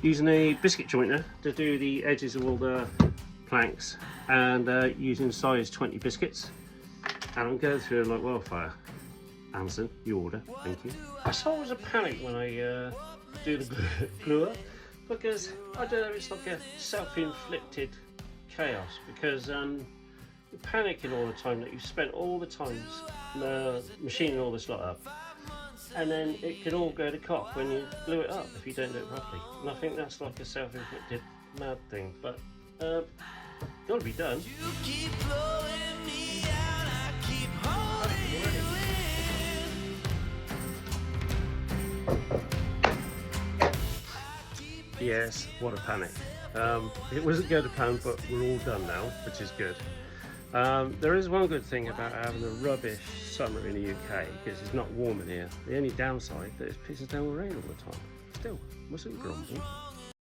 using a biscuit jointer to do the edges of all the planks, and using size 20 biscuits, and I'm going through them like wildfire. Anderson, you order, thank you. I saw it was a panic when I do the glue up, because I don't know, it's like a self-inflicted chaos, because you're panicking all the time that you've spent all the times machining all this lot up, and then it could all go to cock when you glue it up if you don't do it properly. And I think that's like a self-inflicted mad thing, but gotta be done. Yes, what a panic. It wasn't going to pan, but we're all done now, which is good. There is one good thing about having a rubbish summer in the UK, because it's not warm in here. The only downside that it pisses down with rain all the time. Still, mustn't grumble.